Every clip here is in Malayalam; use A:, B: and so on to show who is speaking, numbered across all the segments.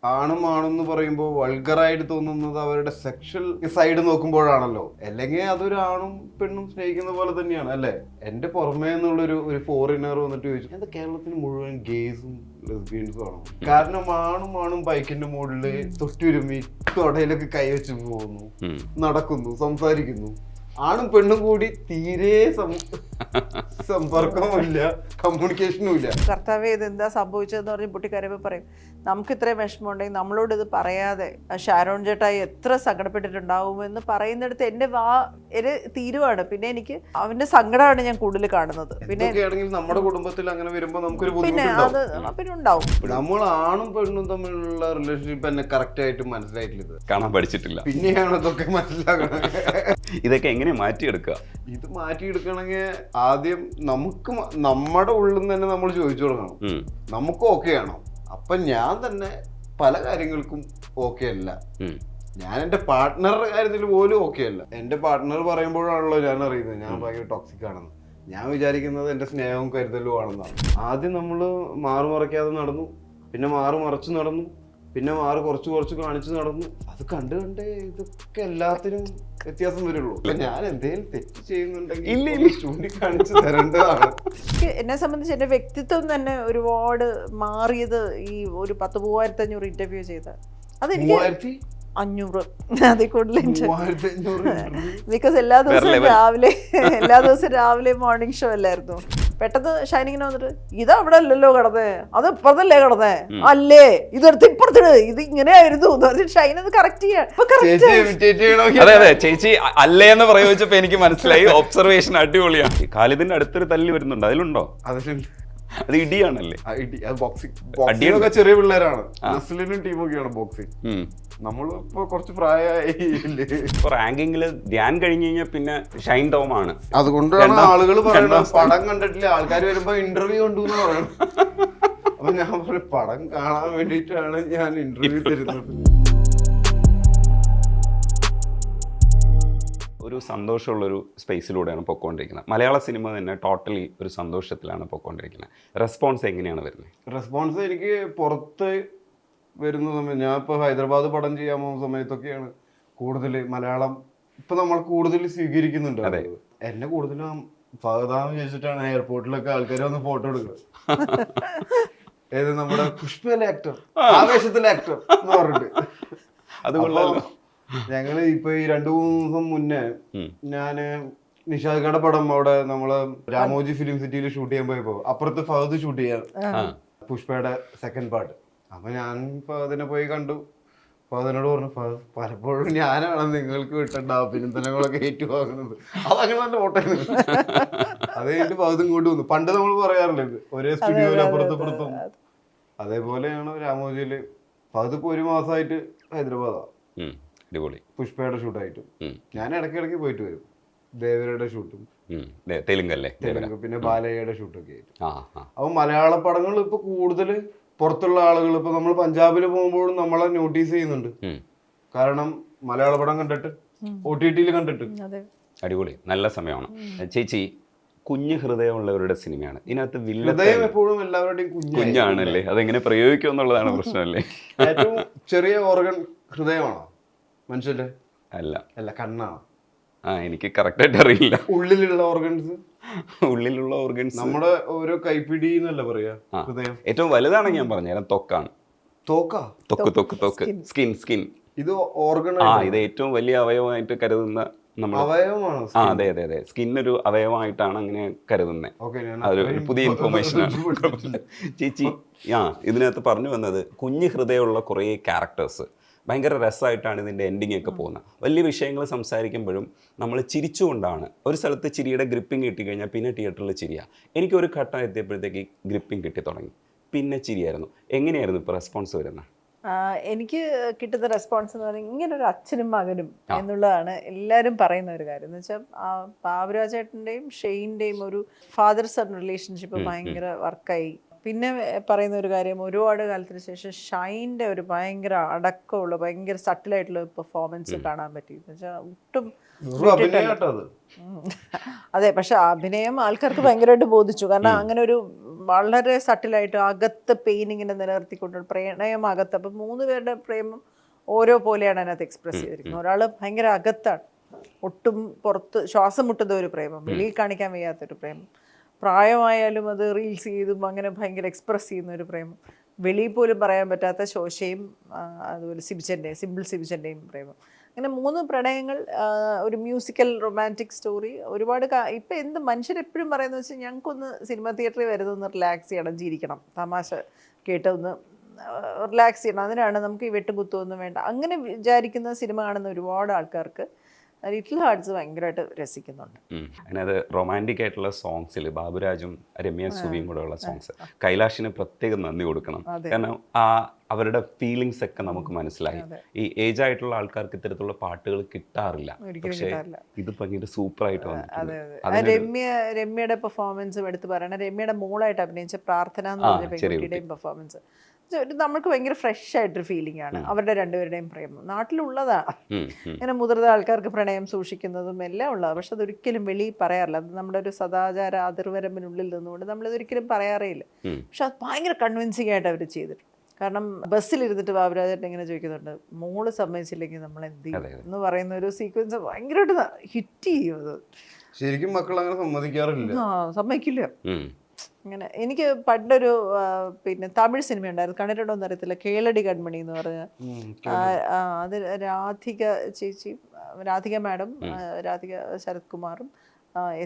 A: ആണും ആണെന്ന് പറയുമ്പോൾ വൾഗറായിട്ട് തോന്നുന്നത് അവരുടെ സെക്ഷൽ സൈഡ് നോക്കുമ്പോഴാണല്ലോ. അല്ലെങ്കിൽ അതൊരു ആണും പെണ്ണും സ്നേഹിക്കുന്ന പോലെ തന്നെയാണ് അല്ലേ. എന്റെ പുറമേ നിന്നുള്ളൊരു ഫോറിനർ വന്നിട്ട് ചോദിച്ചു, എന്താ കേരളത്തിന് മുഴുവൻ ഗേസും ലെസ്ബിയൻസും ആണോ? കാരണം ആണും ബൈക്കിന്റെ മുകളില് തൊട്ടുരുമി തൊടയിലൊക്കെ കൈവച്ച് പോകുന്നു, നടക്കുന്നു, സംസാരിക്കുന്നു. ആണും പെണ്ണും കൂടി തീരെ സമ്പർക്കവുമില്ല, കമ്മ്യൂണിക്കേഷനും ഇല്ല.
B: കർത്താവേ ഇത് എന്താ സംഭവിച്ചതെന്ന് പറഞ്ഞ് പൊട്ടിക്കരവ് പറയും. നമുക്ക് ഇത്രയും വിഷമമുണ്ടെങ്കിൽ നമ്മളോട് ഇത് പറയാതെ ഷാരോൺ ചേട്ടായി എത്ര സങ്കടപ്പെട്ടിട്ടുണ്ടാവുമെന്ന് പറയുന്നിടത്ത് എൻ്റെ തീരുവാണ്. പിന്നെ എനിക്ക് അവന്റെ സങ്കടമാണ് ഞാൻ കൂടുതൽ കാണുന്നത്. പിന്നെ
A: നമ്മുടെ കുടുംബത്തിൽ അങ്ങനെ വരുമ്പോൾ നമുക്കൊരു
B: പിന്നെ ഉണ്ടാവും.
A: നമ്മൾ ആണും പെണ്ണും തമ്മിലുള്ള റിലേഷൻഷിപ്പ് തന്നെ കറക്റ്റ് ആയിട്ട് മനസ്സിലായിട്ടില്ല,
C: കാണാൻ പഠിച്ചിട്ടില്ല.
A: പിന്നെയാണ് ഇതൊക്കെ മനസ്സിലാക്കണം.
C: ഇതൊക്കെ എങ്ങനെ മാറ്റിയെടുക്കുക?
A: ഇത് മാറ്റിയെടുക്കണമെങ്കിൽ ആദ്യം നമുക്ക് നമ്മുടെ ഉള്ളിൽ നിന്ന് തന്നെ നമ്മൾ ചോദിച്ചു തുടങ്ങണം, നമുക്ക് ഓക്കെ ആണോ? അപ്പൊ ഞാൻ തന്നെ പല കാര്യങ്ങൾക്കും ഓക്കെ അല്ല. ഞാൻ എന്റെ പാർട്ട്ണറുടെ കാര്യത്തിൽ പോലും ഓക്കെ അല്ല. എന്റെ പാർട്ട്ണർ പറയുമ്പോഴാണല്ലോ ഞാൻ അറിയുന്നത് ഞാൻ ഭയങ്കര ടോക്സിക് ആണെന്ന്. ഞാൻ വിചാരിക്കുന്നത് എന്റെ സ്നേഹവും കരുതലും ആണെന്നാണ്. ആദ്യം നമ്മള് മാറുമറയ്ക്കാതെ നടന്നു, പിന്നെ മാറുമറച്ചു നടന്നു, പിന്നെ കുറച്ച് കാണിച്ചു നടന്നു. അത് കണ്ട് ഇതൊക്കെ എല്ലാത്തിനും വ്യത്യാസം വരുള്ളൂ. ഞാൻ എന്തെങ്കിലും തെറ്റ് ചെയ്യുന്നുണ്ടെങ്കിൽ ചൂണ്ടിക്കാണിച്ചു തരേണ്ടതാണ്.
B: എന്നെ സംബന്ധിച്ച് എന്റെ വ്യക്തിത്വം തന്നെ ഒരുപാട് മാറിയത് ഈ ഒരു 10,500 ഇന്റർവ്യൂ ചെയ്ത അതെനിക്ക് 500 അതിൽ കൂടുതൽ. ബിക്കോസ് എല്ലാ ദിവസവും രാവിലെ മോർണിംഗ് ഷോ അല്ലായിരുന്നു. പെട്ടെന്ന് ഷൈനിങ്ങിനെ വന്നിട്ട് ഇത് അവിടെ അല്ലല്ലോ കിടന്നേ, അത് ഇപ്പുറത്തല്ലേ കിടന്നേ, അല്ലേ ഇതെടുത്ത് ഇപ്പുറത്തിട്, ഇത് ഇങ്ങനെയായിരുന്നു എന്ന് പറഞ്ഞിട്ട് ഷൈൻ അത് കറക്റ്റ് ചെയ്യാം.
C: അതെ ചേച്ചി അല്ലേ എന്ന് പ്രയോഗിച്ചപ്പോ എനിക്ക് മനസ്സിലായി. ഒബ്സർവേഷൻ അടിപൊളിയാണ്. ഖാലിദിന്റെ അടുത്തൊരു തല്ലി വരുന്നുണ്ട്, അതിലുണ്ടോ? അത് ഇടിയാണല്ലേ?
A: ബോക്സിംഗ് ചെറിയ പിള്ളേരാണ്, നസ്ലിനും ടീമൊക്കെയാണ് ബോക്സിംഗ്. നമ്മളിപ്പോ കുറച്ച് പ്രായമായില്ലേ.
C: ഇപ്പൊ റാങ്കിങ്ങില് ധ്യാൻ കഴിഞ്ഞ് കഴിഞ്ഞാൽ പിന്നെ ഷൈൻ ടോം ആണ്.
A: അതുകൊണ്ടാണ് ആളുകൾ പറയുന്നത് പടം കണ്ടിട്ടില്ല, ആൾക്കാർ വരുമ്പോ ഇന്റർവ്യൂ കൊണ്ടുവന്ന് പറയണം. അപ്പൊ ഞാൻ പറയും പടം കാണാൻ വേണ്ടിയിട്ടാണ് ഞാൻ ഇന്റർവ്യൂ തരുന്നത്.
C: ഒരു സന്തോഷമുള്ളൊരു സ്പേസിലൂടെയാണ് പൊയ്ക്കൊണ്ടിരിക്കുന്നത്. മലയാള സിനിമ തന്നെ ടോട്ടലി ഒരു സന്തോഷത്തിലാണ് പൊയ്ക്കൊണ്ടിരിക്കുന്നത്. റെസ്പോൺസ് എങ്ങനെയാണ് വരുന്നത്?
A: റെസ്പോൺസ് എനിക്ക് പുറത്ത് വരുന്ന സമയം, ഞാൻ ഇപ്പോൾ ഹൈദരാബാദ് പടം ചെയ്യാൻ പോകുന്ന സമയത്തൊക്കെയാണ് കൂടുതൽ മലയാളം ഇപ്പം നമ്മൾ കൂടുതൽ സ്വീകരിക്കുന്നുണ്ട്. എന്നെ കൂടുതലും ഫഹദാന്ന് ചോദിച്ചിട്ടാണ് എയർപോർട്ടിലൊക്കെ ആൾക്കാർ വന്ന് ഫോട്ടോ എടുക്കുക. ഏത് നമ്മുടെ പുഷ്പയിലെ ആക്ടർ, ആവേശത്തിലെ ആക്ടർ എന്ന് പറഞ്ഞിട്ട്.
C: അതുകൊള്ളാലോ.
A: ഞങ്ങള് ഇപ്പൊ ഈ 2-3 ദിവസം മുന്നേ ഞാന് നിഷാദ് പടം അവിടെ നമ്മള് രാമോജി ഫിലിം സിറ്റിയിൽ ഷൂട്ട് ചെയ്യാൻ പോയപ്പോ അപ്പുറത്ത് ഫഹദ് ഷൂട്ട് ചെയ്യാൻ പുഷ്പയുടെ സെക്കൻഡ് പാർട്ട്. അപ്പൊ ഞാൻ ഫഹദിനെ പോയി കണ്ടു. ഫഹദിനോട് പറഞ്ഞു, ഫഹദ് പലപ്പോഴും ഞാനാണ് നിങ്ങൾക്ക് വിട്ടേണ്ട അഭിനന്ദനങ്ങളൊക്കെ ഏറ്റുവാങ്ങുന്നത്, അതങ്ങനെ തന്നെ ഓട്ടെ. അത് കഴിഞ്ഞിട്ട് ഫഹദ് ഇങ്ങോട്ട് വന്നു. പണ്ട് നമ്മൾ പറയാറില്ല ഒരേ സ്റ്റുഡിയോയിൽ അപ്പുറത്തും. അതേപോലെയാണ് രാമോജിയില്. ഫഹദ് ഇപ്പൊ 1 മാസമായിട്ട് ഹൈദരാബാദാ. പുഷ്പയുടെ ഷൂട്ടായിട്ടും ഞാൻ ഇടയ്ക്കിടയ്ക്ക് പോയിട്ട് വരും. ദേവരയുടെ ഷൂട്ടും
C: തെലുങ്ക്,
A: പിന്നെ ബാലയ്യയുടെ ഷൂട്ടൊക്കെ ആയിട്ട്. അപ്പൊ മലയാള പടങ്ങൾ ഇപ്പൊ കൂടുതൽ പുറത്തുള്ള ആളുകൾ ഇപ്പൊ നമ്മൾ പഞ്ചാബിൽ പോകുമ്പോഴും നമ്മളെ നോട്ടീസ് ചെയ്യുന്നുണ്ട്. കാരണം മലയാള പടം കണ്ടിട്ട്, OTT കണ്ടിട്ട്.
C: അടിപൊളി, നല്ല സമയമാണ്. ചേച്ചി, കുഞ്ഞു ഹൃദയമുള്ളവരുടെ സിനിമയാണ്. ഇതിനകത്ത്
A: ഹൃദയം എപ്പോഴും എല്ലാവരുടെയും
C: കുഞ്ഞാണല്ലേ, അതെങ്ങനെ പ്രയോഗിക്കും എന്നുള്ളതാണ് പ്രശ്നമല്ലേ?
A: ഏറ്റവും ചെറിയ ഓർഗൻ ഹൃദയമാണോ മനുഷ്യന്റെ?
C: അല്ല,
A: കണ്ണാണ്.
C: എനിക്ക് കറക്റ്റ് ആയിട്ട് അറിയില്ല.
A: ഉള്ളിലുള്ള ഓർഗൻസ് നമ്മുടെ ഓരോ കൈപ്പിടി എന്നല്ല പറയാ ഹൃദയം.
C: ഏറ്റവും വലുതാണെങ്കിൽ ഞാൻ പറഞ്ഞുതരാം, ത്വക്കാണ്. ത്വക്ക്, സ്കിൻ. ഇത് ഓർഗൻ. ഇത് ഏറ്റവും വലിയ അവയവമായിട്ട് കരുതുന്ന
A: അവയവമാണ്.
C: അതെ, സ്കിൻ ഒരു അവയവമായിട്ടാണ് അങ്ങനെ കരുതുന്നത്. അതൊരു പുതിയ ഇൻഫർമേഷൻ ആണ്. ചേച്ചി, ഇതിനകത്ത് പറഞ്ഞു വന്നത് കുഞ്ഞു ഹൃദയമുള്ള കുറേ ക്യാരക്ടേഴ്സ് ഭയങ്കര രസമായിട്ടാണ് ഇതിൻ്റെ എൻഡിങ് ഒക്കെ പോകുന്നത്. വലിയ വിഷയങ്ങൾ സംസാരിക്കുമ്പോഴും നമ്മൾ ചിരിച്ചുകൊണ്ടാണ്. ഒരു സ്ഥലത്ത് ചിരിയുടെ ഗ്രിപ്പിംഗ് കിട്ടിക്കഴിഞ്ഞാൽ പിന്നെ തിയേറ്ററിൽ ചിരിയാണ്. എനിക്കൊരു ഘട്ടം എത്തിയപ്പോഴത്തേക്ക് ഗ്രിപ്പിംഗ് കിട്ടി തുടങ്ങി, പിന്നെ ചിരിയായിരുന്നു. എങ്ങനെയായിരുന്നു ഇപ്പോൾ റെസ്പോൺസ് വരുന്നത്?
B: എനിക്ക് കിട്ടുന്ന റെസ്പോൺസ് എന്ന് പറഞ്ഞാൽ ഇങ്ങനൊരു അച്ഛനും മകനും എന്നുള്ളതാണ് എല്ലാവരും പറയുന്ന ഒരു കാര്യം. എന്ന് വെച്ചാൽ ബാബുരാജേട്ടൻ്റെയും ഷെയ്ൻ്റെയും ഒരു ഫാദർ സൺ റിലേഷൻഷിപ്പ് ഭയങ്കര വർക്കായി. പിന്നെ പറയുന്ന ഒരു കാര്യം, ഒരുപാട് കാലത്തിന് ശേഷം ഷൈൻ്റെ ഒരു ഭയങ്കര അടക്കമുള്ള ഭയങ്കര സട്ടിലായിട്ടുള്ള പെർഫോമൻസ് കാണാൻ പറ്റി. എന്ന് വെച്ചാൽ ഒട്ടും അതെ, പക്ഷെ അഭിനയം ആൾക്കാർക്ക് ഭയങ്കരമായിട്ട് ബോധിച്ചു. കാരണം അങ്ങനെ ഒരു വളരെ സട്ടിലായിട്ട് അകത്ത് പെയിൻ ഇങ്ങനെ നിലനിർത്തിക്കൊണ്ട് പ്രണയം അകത്ത്. അപ്പം 3 പേരുടെ പ്രേമം ഓരോ പോലെയാണ് അതിനകത്ത് എക്സ്പ്രസ് ചെയ്തിരിക്കുന്നത്. ഒരാൾ ഭയങ്കര അകത്താണ്, ഒട്ടും പുറത്ത് ശ്വാസം മുട്ടുന്ന ഒരു പ്രേമം, വെളിയിൽ കാണിക്കാൻ വയ്യാത്തൊരു പ്രേമം. പ്രായമായാലും അത് റീൽസ് ചെയ്തും അങ്ങനെ ഭയങ്കര എക്സ്പ്രസ് ചെയ്യുന്ന ഒരു പ്രേമം. വെളിയിൽ പോലും പറയാൻ പറ്റാത്ത ശോശയും അതുപോലെ സിമ്പിൾ സിബിച്ചൻ്റെയും പ്രേമം. അങ്ങനെ 3 പ്രണയങ്ങൾ, ഒരു മ്യൂസിക്കൽ റൊമാൻറ്റിക് സ്റ്റോറി. ഒരുപാട് ഇപ്പം എന്ത് മനുഷ്യരെപ്പോഴും പറയുന്നത് വെച്ചാൽ ഞങ്ങൾക്കൊന്ന് സിനിമ തിയേറ്ററിൽ വരുന്നൊന്ന് റിലാക്സ് ചെയ്യണം, ചിരിക്കണം, തമാശ കേട്ടൊന്ന് റിലാക്സ് ചെയ്യണം. അതിനാണ് നമുക്ക് ഈ വെട്ടും കുത്തുമൊന്നും വേണ്ട. അങ്ങനെ വിചാരിക്കുന്ന സിനിമ കാണുന്ന ഒരുപാട് ആൾക്കാർക്ക് ലിറ്റിൽ ഹാർട്ട്സ് ഭയങ്കരമായിട്ട് രസിക്കുന്നുണ്ട്.
C: അതിനകത്ത് റൊമാൻറ്റിക് ആയിട്ടുള്ള സോങ്സിൽ ബാബുരാജും രമ്യ സുവിയും കൂടെ ഉള്ള സോങ്സ്, കൈലാഷിന് പ്രത്യേകം നന്ദി കൊടുക്കണം. കാരണം അവരുടെ ഫീലിങ്സ് ഒക്കെ നമുക്ക് മനസ്സിലായി. ഈ ഏജ് ആയിട്ടുള്ള ആൾക്കാർക്ക് ഇത്തരത്തിലുള്ള പാട്ടുകൾ കിട്ടാറില്ല, പക്ഷേ ഇത് ഭയങ്കര സൂപ്പറായിട്ട് വന്നിട്ടുണ്ട്.
B: രമ്യയുടെ പെർഫോമൻസും എടുത്ത് പറയണം. രമ്യയുടെ മോളായിട്ട് അഭിനയിച്ച പ്രാർത്ഥന എന്ന് പറഞ്ഞ പെൺകുട്ടിയുടെയും പെർഫോമൻസ് നമുക്ക് ഭയങ്കര ഫ്രഷ് ആയിട്ടൊരു ഫീലിംഗ് ആണ്. അവരുടെ രണ്ടുപേരുടെയും പ്രേമം നാട്ടിലുള്ളതാണ്. ഇങ്ങനെ മുതിർന്ന ആൾക്കാർക്ക് പ്രണയം സൂക്ഷിക്കുന്നതും എല്ലാം ഉള്ളതാണ്, പക്ഷെ അതൊരിക്കലും വെളിയിൽ പറയാറില്ല. അത് നമ്മുടെ ഒരു സദാചാര അതിർവരമ്പിനുള്ളിൽ നിന്നുകൊണ്ട് നമ്മളിതൊരിക്കലും പറയാറേയില്ല. പക്ഷെ അത് ഭയങ്കര കൺവിൻസിങ് ആയിട്ട് അവർ ചെയ്തിട്ടുണ്ട്. കാരണം ബസ്സിലിരുന്നിട്ട് ബാബുരാജേട്ടൻ ഇങ്ങനെ ചോദിക്കുന്നുണ്ട്, മോള് സമ്മതിച്ചില്ലെങ്കിൽ നമ്മൾ എന്ത് ചെയ്യും എന്ന് പറയുന്ന ഒരു സീക്വൻസ് ഭയങ്കരമായിട്ട് ഹിറ്റ് ചെയ്യും. അത്
A: ശരിക്കും മക്കൾ അങ്ങനെ സമ്മതിക്കാറില്ല,
B: സമ്മതിക്കില്ല. അങ്ങനെ എനിക്ക് പണ്ടൊരു പിന്നെ തമിഴ് സിനിമ ഉണ്ടായിരുന്നു, കണ്ടിട്ടുണ്ടോ എന്ന് അറിയത്തില്ല, കേളടി കൺമണി എന്ന് പറഞ്ഞ. അത് രാധിക മാഡം, രാധിക ശരത് കുമാറും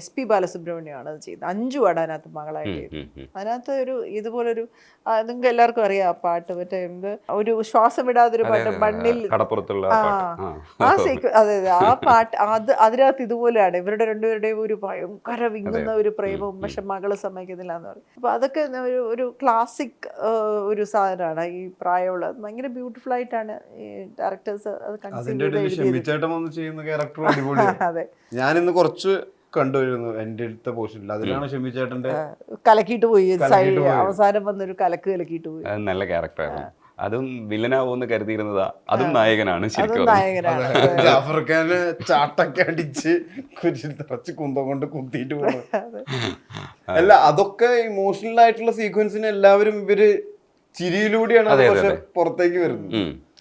B: SP ബാലസുബ്രഹ്മണ്യമാണ് അത് ചെയ്തത്. 5 ആണ് അതിനകത്ത് മകളായിട്ട്. അതിനകത്ത് ഒരു ഇതുപോലൊരു നിങ്ങൾക്ക് എല്ലാവർക്കും അറിയാം ആ പാട്ട്, മറ്റേ എന്ത് ഒരു ശ്വാസം വിടാതൊരു പാട്ട്, മണ്ണിൽ അതെ ആ പാട്ട്. അതിനകത്ത് ഇതുപോലെയാണ് ഇവരുടെ രണ്ടുപേരുടെയും ഒരു ഭയങ്കര വിങ്ങുന്ന ഒരു പ്രേമവും, പക്ഷെ മകള് സമ്മതിക്കുന്നില്ല എന്ന് പറയും. അപ്പൊ അതൊക്കെ ഒരു ക്ലാസിക് ഒരു സാധനമാണ്. ഈ പ്രായമുള്ള ഭയങ്കര ബ്യൂട്ടിഫുൾ ആയിട്ടാണ് ഈ ഡയറക്ടേഴ്സ് അത് കൺസീവ് ചെയ്തത്. അതെ,
A: ഞാനിന്ന് കുറച്ച് കണ്ടുവരുന്നു എൻ്റെ അടുത്ത പോർഷനിൽ, അതിലാണ് ഷമി ചേട്ടന്റെ
B: കലക്കിയിട്ട് പോയി സൈഡ് അവസാനം വന്നൊരു കലക്കിയിട്ട് പോയി.
C: നല്ല ക്യാരക്ടറായിരുന്നു. അതും വില്ലനാവോന്ന് കരുതിയിരുന്നതാ, അതും നായകനാണ് ശരിക്കും.
A: ജാഫർഖാന് ചാട്ടൊക്കെ അടിച്ച് കുറച്ച് കുന്തം കൊണ്ട് കുത്തിയിട്ട് പോകുന്നത്. അല്ല, അതൊക്കെ ഇമോഷണൽ ആയിട്ടുള്ള സീക്വൻസിന് എല്ലാവരും ഇവര് ചിരിയിലൂടെയാണ് പുറത്തേക്ക് വരുന്നത്.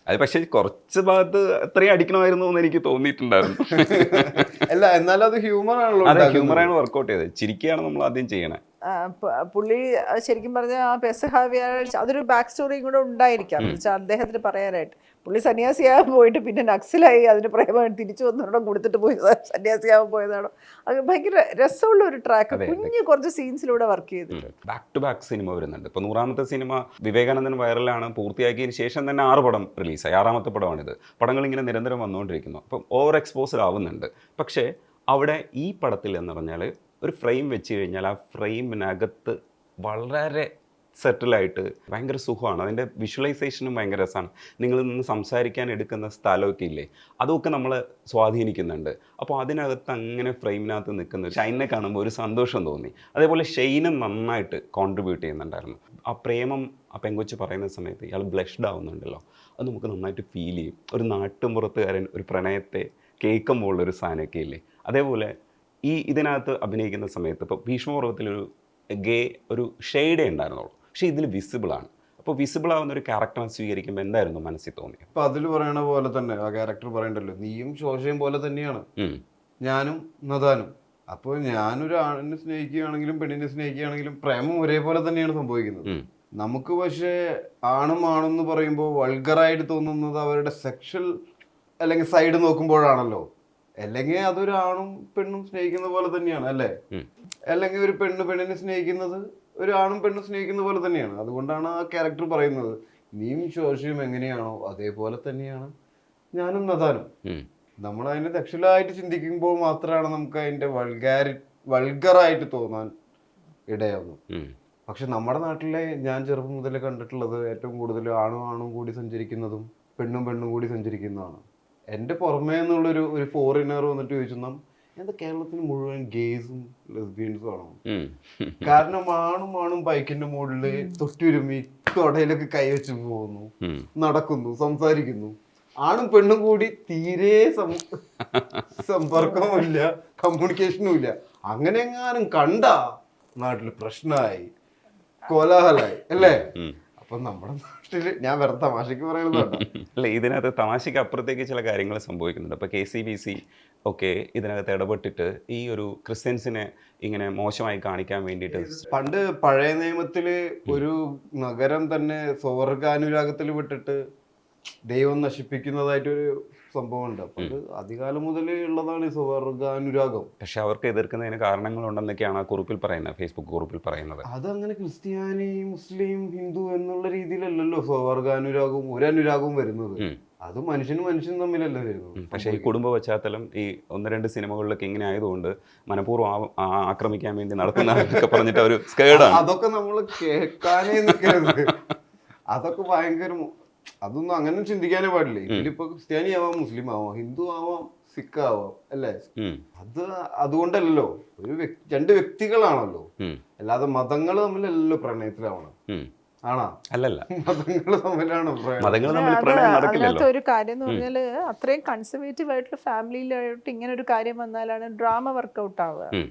C: അത് പക്ഷെ കുറച്ച് ഭാഗത്ത് അത്രയും അടിക്കണമായിരുന്നു എന്ന് എനിക്ക് തോന്നിയിട്ടുണ്ടായിരുന്നു.
A: അല്ല, എന്നാലും അത് ഹ്യൂമർ ആണല്ലോ.
C: അതെ, ഹ്യൂമറാണ് വർക്കൗട്ട് ചെയ്തത്. ചിരിക്കുകയാണ് നമ്മൾ ആദ്യം ചെയ്യണേ.
B: പുള്ളി ശരിക്കും പറഞ്ഞാൽ ആ പെസഹ വ്യാഴാഴ്ച അതൊരു ബാക്ക് സ്റ്റോറിയും കൂടെ ഉണ്ടായിരിക്കാം എന്ന് വെച്ചാൽ അദ്ദേഹത്തിന് പറയാനായിട്ട്. പുള്ളി സന്യാസിയാകാൻ പോയിട്ട് പിന്നെ നക്സലായി, അതിന് പ്രേമം തിരിച്ചു വന്നോടം കൊടുത്തിട്ട് പോയി സന്യാസിയാകാൻ പോയതാണോ. അത് ഭയങ്കര രസമുള്ള ഒരു ട്രാക്ക്, കുഞ്ഞു കുറച്ച് സീൻസിലൂടെ വർക്ക് ചെയ്തിട്ടുണ്ട്.
C: ബാക്ക് ടു ബാക്ക് സിനിമ വരുന്നുണ്ട്. ഇപ്പോൾ 100ാമത്തെ സിനിമ വിവേകാനന്ദൻ വൈറലാണ്. പൂർത്തിയാക്കിയതിന് ശേഷം തന്നെ 6 പടം റിലീസായി. 6ാമത്തെ പടമാണിത്. പടങ്ങൾ ഇങ്ങനെ നിരന്തരം വന്നുകൊണ്ടിരിക്കുന്നു. അപ്പം ഓവർ എക്സ്പോസർ ആവുന്നുണ്ട്. പക്ഷേ അവിടെ ഈ പടത്തിൽ എന്ന് പറഞ്ഞാൽ ഒരു ഫ്രെയിം വെച്ച് കഴിഞ്ഞാൽ ആ ഫ്രെയിമിനകത്ത് വളരെ സെറ്റിലായിട്ട് ഭയങ്കര സുഖമാണ്. അതിൻ്റെ വിഷ്വലൈസേഷനും ഭയങ്കര രസമാണ്. നിങ്ങളിൽ നിന്ന് സംസാരിക്കാൻ എടുക്കുന്ന സ്ഥലമൊക്കെ ഇല്ലേ, അതൊക്കെ നമ്മളെ സ്വാധീനിക്കുന്നുണ്ട്. അപ്പോൾ അതിനകത്ത് അങ്ങനെ ഫ്രെയിമിനകത്ത് നിൽക്കുന്ന ഷൈനെ കാണുമ്പോൾ ഒരു സന്തോഷം തോന്നി. അതേപോലെ ഷെയ്നും നന്നായിട്ട് കോൺട്രിബ്യൂട്ട് ചെയ്യുന്നുണ്ടായിരുന്നു. ആ പ്രേമം ആ പെങ്കൊച്ച് പറയുന്ന സമയത്ത് ഇയാൾ ബ്ലഷ്ഡ് ആവുന്നുണ്ടല്ലോ, അത് നമുക്ക് നന്നായിട്ട് ഫീൽ ചെയ്യും. ഒരു നാട്ടുമ്പുറത്തുകാരൻ ഒരു പ്രണയത്തെ കേൾക്കുമ്പോഴുള്ളൊരു സാധനമൊക്കെ ഇല്ലേ, അതേപോലെ ഇതിനകത്ത് അഭിനയിക്കുന്ന സമയത്ത് ഇപ്പോൾ ഭീഷ്മപർവ്വത്തിലൊരു ഒരു ഷെയ്ഡേ ഉണ്ടായിരുന്നുള്ളൂ, പക്ഷേ ഇതിൽ വിസിബിളാണ്. അപ്പോൾ വിസിബിൾ ആവുന്ന ഒരു ക്യാരക്ടറിനെ സ്വീകരിക്കുമ്പോൾ എന്തായിരുന്നു മനസ്സിൽ തോന്നിയത്?
A: അപ്പോൾ അതിൽ പറയണ പോലെ തന്നെ ആ ക്യാരക്ടർ പറയണ്ടല്ലോ, നീയും ശോശയും പോലെ തന്നെയാണ് ഞാനും നദാനും. അപ്പോൾ ഞാനൊരു ആണിനെ സ്നേഹിക്കുകയാണെങ്കിലും പെണ്ണിനെ സ്നേഹിക്കുകയാണെങ്കിലും പ്രേമം ഒരേപോലെ തന്നെയാണ് സംഭവിക്കുന്നത്. നമുക്ക് പക്ഷേ ആണും ആണെന്ന് പറയുമ്പോൾ വൾഗറായിട്ട് തോന്നുന്നത് അവരുടെ സെക്ഷൽ അല്ലെങ്കിൽ സൈഡ് നോക്കുമ്പോഴാണല്ലോ. അല്ലെങ്കിൽ അതൊരു ആണും പെണ്ണും സ്നേഹിക്കുന്ന പോലെ തന്നെയാണ് അല്ലേ? അല്ലെങ്കിൽ ഒരു പെണ്ണിനെ സ്നേഹിക്കുന്നത് ഒരു ആണും പെണ്ണും സ്നേഹിക്കുന്ന പോലെ തന്നെയാണ്. അതുകൊണ്ടാണ് ആ ക്യാരക്ടർ പറയുന്നത്, നീയും ശോശയും എങ്ങനെയാണോ അതേപോലെ തന്നെയാണ് ഞാനും നദാനും. നമ്മൾ അതിനെ സെക്ഷലായിട്ട് ചിന്തിക്കുമ്പോൾ മാത്രമാണ് നമുക്ക് അതിന്റെ വൾഗറായിട്ട് തോന്നാൻ ഇടയാവുന്നത്. പക്ഷെ നമ്മുടെ നാട്ടിലെ ഞാൻ ചെറുപ്പം മുതൽ കണ്ടിട്ടുള്ളത് ഏറ്റവും കൂടുതൽ ആണും കൂടി സഞ്ചരിക്കുന്നതും പെണ്ണും കൂടി സഞ്ചരിക്കുന്നതാണ്. എൻ്റെ പുറമേ നിന്നുള്ളൊരു ഫോറിനർ വന്നിട്ട് ചോദിച്ചാൽ എന്താ കേരളത്തിൽ മുഴുവൻ ഗേസും ലെസ്ബിയൻസും ആണോ? കാരണം ആണും ബൈക്കിന്റെ മുകളില് തൊട്ടുരുമി തൊടയിലൊക്കെ കൈവച്ച് പോകുന്നു, നടക്കുന്നു, സംസാരിക്കുന്നു. ആണും പെണ്ണും കൂടി തീരെ സമ്പർക്കവുമില്ല, കമ്മ്യൂണിക്കേഷനും ഇല്ല. അങ്ങനെ എങ്ങാനും കണ്ടാ നാട്ടിൽ പ്രശ്നമായി. കോലാഹലായി അല്ലേ? അപ്പൊ നമ്മുടെ നാട്ടില് ഞാൻ വെറുതെ തമാശക്ക് പറയുന്നത്
C: അല്ല, ഇതിനകത്ത് തമാശയ്ക്ക് അപ്പുറത്തേക്ക് ചില കാര്യങ്ങൾ സംഭവിക്കുന്നുണ്ട്. അപ്പോൾ KCBC ഒക്കെ ഇതിനകത്ത് ഇടപെട്ടിട്ട് ഈ ഒരു ക്രിസ്ത്യൻസിനെ ഇങ്ങനെ മോശമായി കാണിക്കാൻ വേണ്ടിയിട്ട്
A: പണ്ട് പഴയ നിയമത്തില് ഒരു നഗരം തന്നെ സ്വർഗാനുരാഗത്തിൽ വിട്ടിട്ട് ദൈവം നശിപ്പിക്കുന്നതായിട്ടൊരു സംഭവമുണ്ട്. അപ്പൊ അത് അധികാലം മുതലേ ഉള്ളതാണ് ഈ സ്വർഗാനുരാഗം.
C: പക്ഷെ അവർക്ക് എതിർക്കുന്നതിന് കാരണങ്ങളുണ്ടെന്നൊക്കെയാണ് ആ കുറിപ്പിൽ പറയുന്നത്, ഫേസ്ബുക്ക് കുറിപ്പിൽ പറയുന്നത്.
A: അതങ്ങനെ ക്രിസ്ത്യാനി, മുസ്ലിം, ഹിന്ദു എന്നുള്ള രീതിയിലല്ലല്ലോ സ്വർഗാനുരാഗവും ഒരു അനുരാഗവും വരുന്നത്. അത് മനുഷ്യനും തമ്മിലല്ല വരുന്നത്.
C: പക്ഷേ ഈ കുടുംബ പശ്ചാത്തലം ഈ 1-2 സിനിമകളിലൊക്കെ ഇങ്ങനെ ആയതുകൊണ്ട് മനഃപൂർവ്വം ആക്രമിക്കാൻ വേണ്ടി നടത്തുന്നതൊക്കെ പറഞ്ഞിട്ട് ഒരു സ്കേഡാണ്.
A: അതൊക്കെ നമ്മൾ കേൾക്കാനേ നിൽക്കരുത്. അതൊക്കെ ഭയങ്കര, അതൊന്നും അങ്ങനെ ചിന്തിക്കാനേ പാടില്ല. ഇതിലിപ്പോ ക്രിസ്ത്യാനി ആവാം, മുസ്ലിം ആവാം, ഹിന്ദു ആവാം, സിഖ് ആവാം അല്ലേ? അതുകൊണ്ടല്ലോ, രണ്ട് വ്യക്തികളാണല്ലോ, അല്ലാതെ മതങ്ങൾ തമ്മിലല്ലോ പ്രണയത്തിലാവണം. ആണോ?
C: അല്ലല്ല,
A: മതങ്ങൾ തമ്മിലാണ്
B: അതിനകത്ത് ഒരു കാര്യം എന്ന് പറഞ്ഞാല് അത്രയും കൺസർവേറ്റീവ് ആയിട്ടുള്ള ഫാമിലിയിലായിട്ട് ഇങ്ങനെ ഒരു കാര്യം വന്നാലാണ് ഡ്രാമ വർക്കൗട്ട് ആവുക.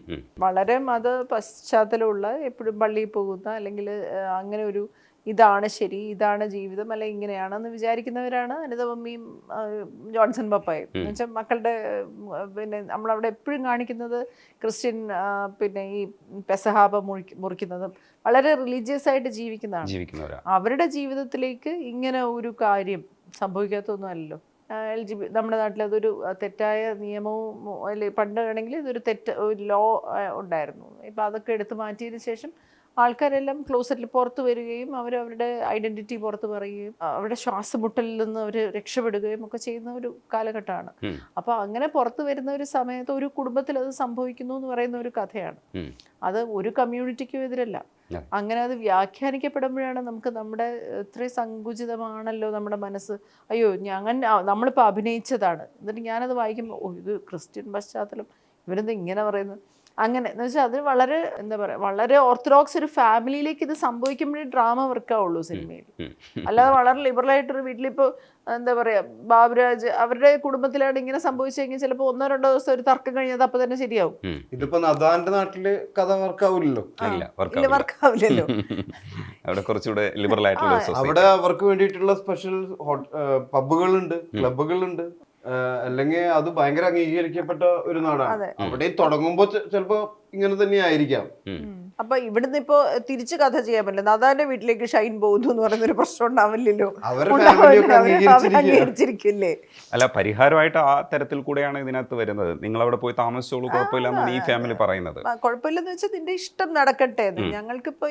B: വളരെ മത പശ്ചാത്തലമുള്ള, എപ്പോഴും പള്ളിയിൽ പോകുന്ന, അല്ലെങ്കിൽ അങ്ങനെ ഒരു ഇതാണ് ശരി, ഇതാണ് ജീവിതം, അല്ലെ ഇങ്ങനെയാണെന്ന് വിചാരിക്കുന്നവരാണ് അനിതമമ്മിയും ജോൺസൺ പപ്പായും. എന്ന് വെച്ചാൽ മക്കളുടെ പിന്നെ നമ്മളവിടെ എപ്പോഴും കാണിക്കുന്നത് ക്രിസ്ത്യൻ പിന്നെ ഈ പെസഹാബ മുറിക്കുന്നതും വളരെ റിലീജിയസ് ആയിട്ട് ജീവിക്കുന്നതാണ്. അവരുടെ ജീവിതത്തിലേക്ക് ഇങ്ങനെ ഒരു കാര്യം സംഭവിക്കാത്തൊന്നും അല്ലല്ലോ. നമ്മുടെ നാട്ടിൽ അതൊരു തെറ്റായ നിയമവും അല്ലെ, പണ്ട് ആണെങ്കിൽ ഇതൊരു ഒരു ലോ ഉണ്ടായിരുന്നു. ഇപ്പം അതൊക്കെ എടുത്തു മാറ്റിയതിന് ശേഷം ആൾക്കാരെല്ലാം ക്ലോസറ്റിൽ പുറത്ത് വരികയും അവരവരുടെ ഐഡന്റിറ്റി പുറത്ത് പറയുകയും അവരുടെ ശ്വാസമുട്ടലിൽ നിന്ന് അവർ രക്ഷപ്പെടുകയും ഒക്കെ ചെയ്യുന്ന ഒരു കാലഘട്ടമാണ്. അപ്പൊ അങ്ങനെ പുറത്ത് വരുന്ന ഒരു സമയത്ത് ഒരു കുടുംബത്തിൽ അത് സംഭവിക്കുന്നു എന്ന് പറയുന്ന ഒരു കഥയാണ്. അത് ഒരു കമ്മ്യൂണിറ്റിക്കും എതിരല്ല. അങ്ങനെ അത് വ്യാഖ്യാനിക്കപ്പെടുമ്പോഴാണ് നമുക്ക് നമ്മുടെ ഇത്രയും സങ്കുചിതമാണല്ലോ നമ്മുടെ മനസ്സ്, അയ്യോ നമ്മളിപ്പോൾ അഭിനയിച്ചതാണ്, എന്നിട്ട് ഞാനത് വായിക്കുമ്പോൾ ഓ ഇത് ക്രിസ്ത്യൻ പശ്ചാത്തലം, ഇവരെന്താ ഇങ്ങനെ പറയുന്നത്, അങ്ങനെ എന്ന് വെച്ചാൽ അത് വളരെ എന്താ പറയുക, വളരെ ഓർത്തഡോക്സ് ഒരു ഫാമിലിയിലേക്ക് ഇത് സംഭവിക്കുമ്പോഴേ ഡ്രാമ വർക്കാവുള്ളൂ സിനിമയിൽ. അല്ലാതെ വളരെ ലിബറൽ ആയിട്ടൊരു വീട്ടിലിപ്പോൾ എന്താ പറയുക, ബാബുരാജ് അവരുടെ കുടുംബത്തിലാണ് ഇങ്ങനെ സംഭവിച്ചു കഴിഞ്ഞാൽ ചിലപ്പോൾ 1-2 ദിവസം ഒരു തർക്കം കഴിഞ്ഞത് അപ്പൊ തന്നെ ശരിയാവും.
A: ഇതിപ്പോ നദാന്റെ നാട്ടില് കഥ വർക്കാവില്ലല്ലോ.
B: വർക്കാവില്ലല്ലോ.
C: അവിടെ കുറച്ചുകൂടെ ലിബറൽ ആയിട്ടുള്ള,
A: അവിടെ അവർക്ക് വേണ്ടിയിട്ടുള്ള സ്പെഷ്യൽ പബ്ബുകളുണ്ട്, ക്ലബുകളുണ്ട്, അല്ലെങ്കിൽ അത് ഭയങ്കര അംഗീകരിക്കപ്പെട്ട ഒരു നാടാണ്. അവിടെ തുടങ്ങുമ്പോ ചിലപ്പോ ഇങ്ങനെ തന്നെ ആയിരിക്കാം.
B: അപ്പൊ ഇവിടുന്ന് ഇപ്പൊ തിരിച്ചു കഥ ചെയ്യാൻ പറ്റില്ല. നദാന്റെ വീട്ടിലേക്ക് ഷൈൻ പോകുന്നു എന്ന് പറയുന്നൊരു പ്രശ്നം ഉണ്ടാവില്ലല്ലോ, അംഗീകരിച്ചിരിക്കില്ലേ?
C: അല്ല, പരിഹാരമായിട്ട് ആ തരത്തിൽ കൂടെയാണ് ഇതിനകത്ത് വരുന്നത്. നിങ്ങൾ അവിടെ പോയി താമസിച്ചോളൂ, കുഴപ്പമില്ലെന്നാണ് ഈ ഫാമിലി പറയുന്നത്.
B: കുഴപ്പമില്ലെന്ന് വെച്ചാൽ നിന്റെ ഇഷ്ടം നടക്കട്ടെ. ഞങ്ങൾക്കിപ്പോ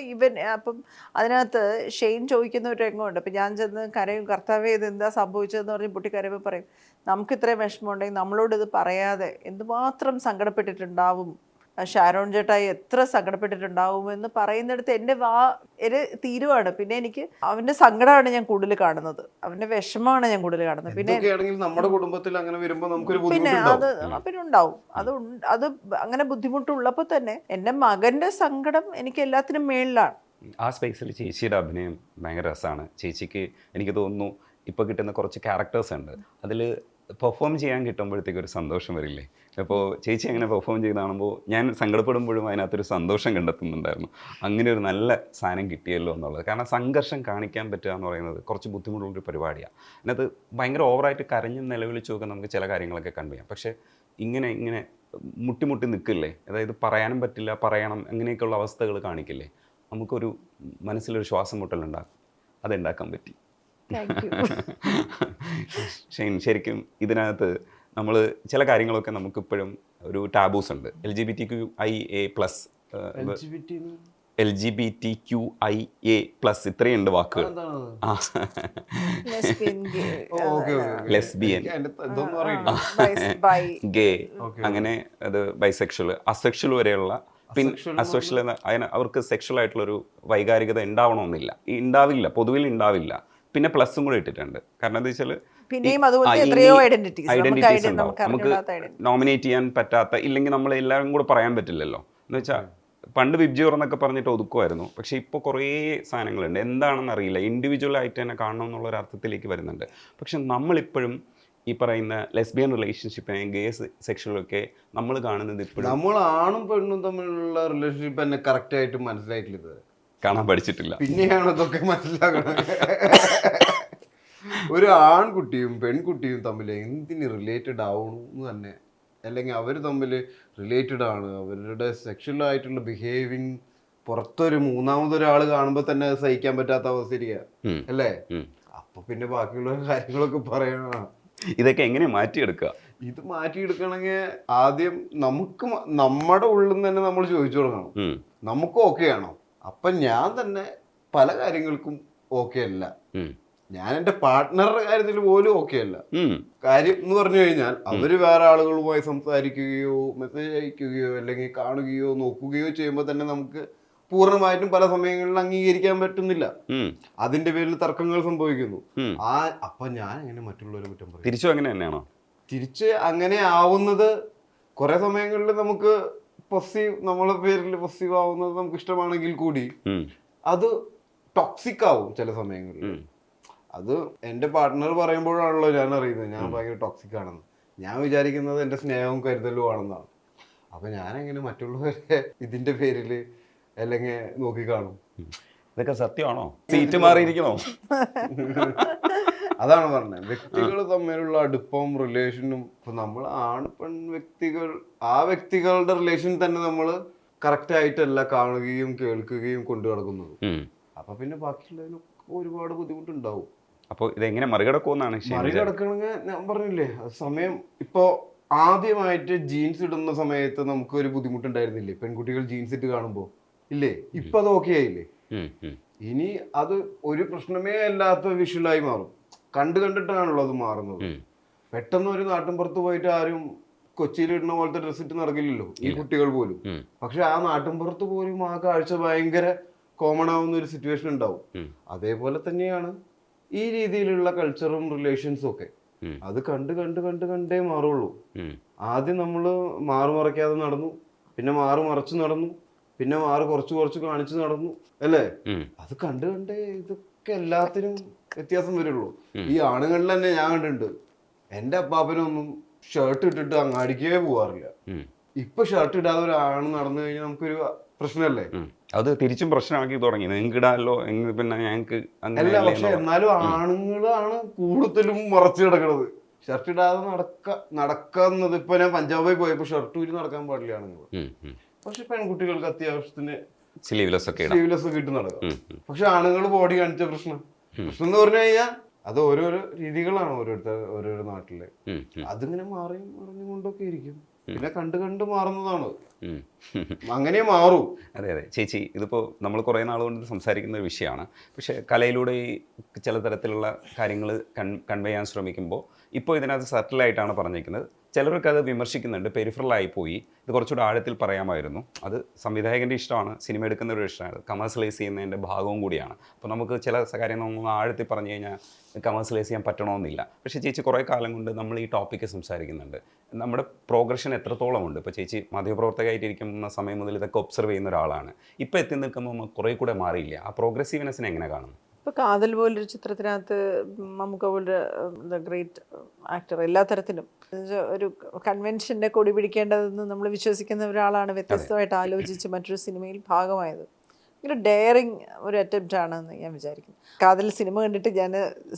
B: അപ്പം അതിനകത്ത് ഷെയ്ൻ ചോദിക്കുന്ന ഒരു രംഗമുണ്ട്. അപ്പൊ ഞാൻ ചെന്ന് കരയും, കർത്താവേ ഇത് എന്താ സംഭവിച്ചതെന്ന് പറഞ്ഞ് പൊട്ടി കരയുമ്പോൾ പറയും, നമുക്ക് ഇത്രയും വിഷമമുണ്ടെങ്കിൽ നമ്മളോട് ഇത് പറയാതെ എന്തുമാത്രം സങ്കടപ്പെട്ടിട്ടുണ്ടാവും ഷാരോൺ ചേട്ടായി, എത്ര സങ്കടപ്പെട്ടിട്ടുണ്ടാവുമെന്ന് പറയുന്നിടത്ത് എൻ്റെ തീരുവാണ്. പിന്നെ എനിക്ക് അവന്റെ സങ്കടമാണ് ഞാൻ കൂടുതൽ കാണുന്നത്, അവന്റെ വിഷമമാണ് ഞാൻ കൂടുതൽ കാണുന്നത്. പിന്നെ
A: നമ്മുടെ കുടുംബത്തിൽ അങ്ങനെ വരുമ്പോൾ
B: പിന്നെ പിന്നെ ഉണ്ടാവും. അത് അങ്ങനെ ബുദ്ധിമുട്ടുള്ളപ്പോൾ തന്നെ എൻ്റെ മകന്റെ സങ്കടം എനിക്ക് എല്ലാത്തിനും മേളിലാണ്.
C: ആ സ്പേസിൽ ചേച്ചിയുടെ അഭിനയം ഭയങ്കര രസമാണ്. ചേച്ചിക്ക് എനിക്ക് തോന്നുന്നു ഇപ്പോൾ കിട്ടുന്ന കുറച്ച് ക്യാരക്ടേഴ്സ് ഉണ്ട്, അതിൽ പെർഫോം ചെയ്യാൻ കിട്ടുമ്പോഴത്തേക്ക് ഒരു സന്തോഷം വരില്ലേ? അപ്പോൾ ചേച്ചി അങ്ങനെ പെർഫോം ചെയ്ത് കാണുമ്പോൾ ഞാൻ സങ്കടപ്പെടുമ്പോഴും അതിനകത്തൊരു സന്തോഷം കണ്ടെത്തുന്നുണ്ടായിരുന്നു. അങ്ങനെ ഒരു നല്ല സാധനം കിട്ടിയല്ലോ എന്നുള്ളത്. കാരണം സംഘർഷം കാണിക്കാൻ പറ്റുക എന്ന് പറയുന്നത് കുറച്ച് ബുദ്ധിമുട്ടുള്ളൊരു പരിപാടിയാണ്. അതിനകത്ത് ഭയങ്കര ഓവറായിട്ട് കരഞ്ഞ് നിലവിളിച്ചൊക്കെ നമുക്ക് ചില കാര്യങ്ങളൊക്കെ കണ്ടുപിടിക്കാം. പക്ഷേ ഇങ്ങനെ മുട്ടി നിൽക്കില്ലേ, അതായത് പറയാനും പറ്റില്ല, പറയണം, അങ്ങനെയൊക്കെയുള്ള അവസ്ഥകൾ കാണിക്കില്ലേ, നമുക്കൊരു മനസ്സിലൊരു ശ്വാസം മുട്ടലുണ്ടാകും. അതുണ്ടാക്കാൻ പറ്റി. ശരിക്കും ഇതിനകത്ത് നമ്മൾ ചില കാര്യങ്ങളൊക്കെ നമുക്കിപ്പോഴും ഒരു ടാബൂസ് ഉണ്ട്. LGBTQIA+, LGBTQIA+, ഇത്രയുണ്ട് വാക്കുകൾ. ലെസ്ബിയൻ, ഗേ, അങ്ങനെ അത് ബൈസെക്ഷൽ, അസെക്ഷൽ വരെയുള്ള. പിന്നെ അസെക്ഷൽ അവർക്ക് സെക്ഷൽ ആയിട്ടുള്ളൊരു വൈകാരികത ഉണ്ടാവില്ല, പൊതുവിൽ ഉണ്ടാവില്ല. പിന്നെ പ്ലസും കൂടെ ഇട്ടിട്ടുണ്ട്. കാരണം എന്താ വെച്ചാൽ ഐഡന്റിറ്റീസ് ഉണ്ടാവും, നമുക്ക് നോമിനേറ്റ് ചെയ്യാൻ പറ്റാത്ത, ഇല്ലെങ്കിൽ നമ്മൾ എല്ലാവരും കൂടെ പറയാൻ പറ്റില്ലല്ലോ. എന്ന് വെച്ചാൽ പണ്ട് വിബ്ജിയോർ എന്നൊക്കെ പറഞ്ഞിട്ട് ഒതുക്കുമായിരുന്നു. പക്ഷെ ഇപ്പോൾ കുറേ സാധനങ്ങളുണ്ട്, എന്താണെന്ന് അറിയില്ല, ഇൻഡിവിജ്വൽ ആയിട്ട് തന്നെ കാണണം എന്നുള്ള ഒരു അർത്ഥത്തിലേക്ക് വരുന്നുണ്ട്. പക്ഷെ നമ്മളിപ്പോഴും ഈ പറയുന്ന ലെസ്ബിയൻ റിലേഷൻഷിപ്പിനെ, ഗേ സെക്ഷലൊക്കെ നമ്മൾ കാണുന്നത് ഇപ്പോഴും
A: നമ്മൾ ആണും പെണ്ണും തമ്മിലുള്ള റിലേഷൻഷിപ്പ് തന്നെ കറക്റ്റ് ആയിട്ട് മനസ്സിലായിട്ടില്ല.
C: കാണാൻ പഠിച്ചിട്ടില്ല.
A: പിന്നെയാണ് ഇതൊക്കെ മനസ്സിലാക്കണം. ഒരു ആൺകുട്ടിയും പെൺകുട്ടിയും തമ്മിൽ എന്തിന് റിലേറ്റഡ് ആവണമെന്ന് തന്നെ, അല്ലെങ്കിൽ അവർ തമ്മിൽ റിലേറ്റഡ് ആണ്, അവരുടെ സെക്ഷൽ ആയിട്ടുള്ള ബിഹേവിങ് പുറത്തൊരു മൂന്നാമതൊരാൾ കാണുമ്പോൾ തന്നെ അത് സഹിക്കാൻ പറ്റാത്ത അവസ്ഥയിരിക്കുക അല്ലേ? അപ്പൊ പിന്നെ ബാക്കിയുള്ള കാര്യങ്ങളൊക്കെ പറയണം.
C: ഇതൊക്കെ എങ്ങനെ മാറ്റിയെടുക്കുക?
A: ഇത് മാറ്റിയെടുക്കണമെങ്കിൽ ആദ്യം നമുക്ക് നമ്മുടെ ഉള്ളിൽ നിന്ന് തന്നെ നമ്മൾ ചോദിച്ചു തുടങ്ങണം, നമുക്ക് ഓക്കെ ആണോ? അപ്പൊ ഞാൻ തന്നെ പല കാര്യങ്ങൾക്കും ഓക്കെ അല്ല, ഞാൻ എൻ്റെ പാർട്ട്ണറുടെ കാര്യത്തിൽ പോലും ഓക്കെ അല്ല. കാര്യം എന്ന് പറഞ്ഞു കഴിഞ്ഞാൽ അവര് വേറെ ആളുകളുമായി സംസാരിക്കുകയോ മെസ്സേജ് അയക്കുകയോ അല്ലെങ്കിൽ കാണുകയോ നോക്കുകയോ ചെയ്യുമ്പോൾ തന്നെ നമുക്ക് പൂർണ്ണമായിട്ടും പല സമയങ്ങളിൽ അംഗീകരിക്കാൻ പറ്റുന്നില്ല. അതിന്റെ പേരിൽ തർക്കങ്ങൾ സംഭവിക്കുന്നു. അപ്പൊ ഞാൻ എങ്ങനെ മറ്റുള്ളവരെ കുറ്റം പറയും?
C: തിരിച്ചും അങ്ങനെ തന്നെയാണോ?
A: തിരിച്ച് അങ്ങനെ ആവുന്നത് കുറെ സമയങ്ങളിൽ നമുക്ക് നമ്മളെ പേരിൽ പൊസീവ് ആവുന്നത് നമുക്ക് ഇഷ്ടമാണെങ്കിൽ കൂടി അത് ടോക്സിക് ആവും ചില സമയങ്ങളിൽ. അത് എൻ്റെ പാർട്ട്ണർ പറയുമ്പോഴാണല്ലോ ഞാൻ അറിയുന്നത് ഞാൻ ഭയങ്കര ടോക്സിക് ആണെന്ന്. ഞാൻ വിചാരിക്കുന്നത് എൻ്റെ സ്നേഹവും കരുതലും ആണെന്നാണ്. അപ്പൊ ഞാൻ എങ്ങനെ മറ്റുള്ളവരെ ഇതിന്റെ പേരില് അല്ലെങ്കിൽ നോക്കിക്കാണും?
C: ഇതൊക്കെ സത്യമാണോ? സീറ്റ് മാറിയിരിക്കണോ?
A: അതാണ് പറഞ്ഞത്, വ്യക്തികൾ തമ്മിലുള്ള അടുപ്പവും റിലേഷനും. ഇപ്പൊ നമ്മൾ ആണ് പെൺ വ്യക്തികൾ, ആ വ്യക്തികളുടെ റിലേഷൻ തന്നെ നമ്മൾ കറക്റ്റ് ആയിട്ടല്ല കാണുകയും കേൾക്കുകയും കൊണ്ടു നടക്കുന്നത്. അപ്പൊ പിന്നെ ബാക്കിയുള്ളതിനൊക്കെ ഒരുപാട് ബുദ്ധിമുട്ടുണ്ടാവും.
C: അപ്പൊ ഇതെങ്ങനെ മറികടക്കുമെന്നാണ്?
A: മറികടക്കണമെങ്കിൽ ഞാൻ പറഞ്ഞില്ലേ, സമയം ഇപ്പോ ആദ്യമായിട്ട് ജീൻസ് ഇടുന്ന സമയത്ത് നമുക്ക് ഒരു ബുദ്ധിമുട്ടുണ്ടായിരുന്നില്ലേ പെൺകുട്ടികൾ ജീൻസ് ഇട്ട് കാണുമ്പോ? ഇല്ലേ? ഇപ്പൊ അത് ഓക്കെ ആയില്ലേ? ഇനി അത് ഒരു പ്രശ്നമേ അല്ലാത്ത വിഷ്വലായി മാറും. കണ്ടിട്ടാണല്ലോ അത് മാറുന്നത്. പെട്ടെന്ന് ഒരു നാട്ടിൻപുറത്ത് പോയിട്ട് ആരും കൊച്ചിയിൽ ഇടുന്ന പോലത്തെ ഡ്രസ് ഇട്ട് നടക്കില്ലല്ലോ ഈ കുട്ടികൾ പോലും. പക്ഷെ ആ നാട്ടിൻപുറത്ത് പോലും ആ കാഴ്ച ഭയങ്കര കോമൺ ആവുന്ന ഒരു സിറ്റുവേഷൻ ഉണ്ടാവും. അതേപോലെ തന്നെയാണ് ഈ രീതിയിലുള്ള കൾച്ചറും റിലേഷൻസും ഒക്കെ. അത് കണ്ടേ മാറുള്ളൂ. ആദ്യം നമ്മള് മാറുമറയ്ക്കാതെ നടന്നു, പിന്നെ മറച്ചു നടന്നു, പിന്നെ കുറച്ച് കാണിച്ചു നടന്നു അല്ലേ? അത് കണ്ടേ ഇതൊക്കെ എല്ലാത്തിനും വ്യത്യാസം വരുള്ളൂ. ഈ ആണുങ്ങളിൽ തന്നെ ഞാൻ കണ്ടിട്ടുണ്ട്, എൻ്റെ അപ്പാപ്പനൊന്നും ഷർട്ട് ഇട്ടിട്ട് അങ്ങാടിക്കേ പോവാറില്ല. ഇപ്പൊ ഷർട്ട് ഇടാതെ ഒരു ആണ് നടന്നു കഴിഞ്ഞാൽ നമുക്കൊരു പ്രശ്നമല്ലേ?
C: അത് തിരിച്ചും പ്രശ്നമാക്കി തുടങ്ങി. നിങ്ങൾക്ക് ഇടാമല്ലോ, പിന്നെ ഞങ്ങൾക്ക്
A: അല്ല. പക്ഷെ എന്നാലും ആണുങ്ങളാണ് കൂടുതലും മറച്ചു കിടക്കുന്നത്. ഷർട്ട് ഇടാതെ നടക്കുന്നത്. ഇപ്പൊ ഞാൻ പഞ്ചാബിൽ പോയപ്പോ ഷർട്ട് ഊരി നടക്കാൻ പാടില്ല ആണുങ്ങൾ. പക്ഷെ പെൺകുട്ടികൾക്ക് അത്യാവശ്യത്തിന് സ്ലീവ്ലെസ് ഒക്കെ ഇട്ട് നടക്കാം. പക്ഷെ ആണുങ്ങൾ ബോഡി കാണിച്ച പ്രശ്നം എന്ന് പറഞ്ഞു കഴിഞ്ഞാൽ അത് ഓരോരോ രീതികളാണ് ഓരോരോ നാട്ടിലെ. അതിങ്ങനെ മറിഞ്ഞുകൊണ്ടൊക്കെ ഇരിക്കും. പിന്നെ കണ്ട് മാറുന്നതാണ്, അങ്ങനെ മാറും.
C: അതെ. ചേച്ചി, ഇതിപ്പോൾ നമ്മൾ കുറേ നാൾ കൊണ്ട് സംസാരിക്കുന്ന ഒരു വിഷയമാണ്. പക്ഷേ കലയിലൂടെ ഈ ചില തരത്തിലുള്ള കാര്യങ്ങൾ കൺവേ ചെയ്യാൻ ശ്രമിക്കുമ്പോൾ ഇപ്പോൾ ഇതിനകത്ത് സട്ടിലായിട്ടാണ് പറഞ്ഞിരിക്കുന്നത്. ചിലർക്ക് അത് വിമർശിക്കുന്നുണ്ട്, പെരിഫറലായി പോയി, ഇത് കുറച്ചുകൂടെ ആഴത്തിൽ പറയാമായിരുന്നു. അത് സംവിധായകൻ്റെ ഇഷ്ടമാണ്, സിനിമ എടുക്കുന്നവരുടെ ഇഷ്ടമാണ്, കമേഴ്സ്യലൈസ് ചെയ്യുന്നതിൻ്റെ ഭാഗവും കൂടിയാണ്. അപ്പോൾ നമുക്ക് ചില കാര്യം നമ്മൾ ആഴത്തിൽ പറഞ്ഞു കഴിഞ്ഞാൽ കമേഴ്സ്യലൈസ് ചെയ്യാൻ പറ്റണമെന്നില്ല. പക്ഷേ ചേച്ചി കുറേ കാലം കൊണ്ട് നമ്മൾ ഈ ടോപ്പിക്ക് സംസാരിക്കുന്നുണ്ട്. നമ്മുടെ പ്രോഗ്രഷൻ എത്രത്തോളം ഉണ്ട്? ഇപ്പോൾ ചേച്ചി മാധ്യമപ്രവർത്തകമായിട്ടിരിക്കുന്ന സമയം മുതൽ ഇതൊക്കെ ഒബ്സർവ് ചെയ്യുന്ന ഒരാളാണ്. ഇപ്പോൾ എത്തി നിൽക്കുമ്പോൾ കുറേ കൂടെ മാറിയില്ല. ആ പ്രോഗ്രസീവ്നെസ്സിനെ എങ്ങനെ കാണുന്നു?
B: ഇപ്പോൾ കാതൽ പോലൊരു ചിത്രത്തിനകത്ത് മമ്മൂക്ക പോലൊരു ഗ്രേറ്റ് ആക്ടർ എല്ലാ തരത്തിലും ഒരു കൺവെൻഷൻ്റെ കൊടി പിടിക്കേണ്ടതെന്ന് നമ്മൾ വിശ്വസിക്കുന്ന ഒരാളാണ് വ്യത്യസ്തമായിട്ട് ആലോചിച്ച് മറ്റൊരു സിനിമയിൽ ഭാഗമായത്. ഭയങ്കര ഡെയറിങ് ഒരു അറ്റംപ്റ്റ് ആണെന്ന് ഞാൻ വിചാരിക്കുന്നു. കാതൽ സിനിമ കണ്ടിട്ട് ഞാൻ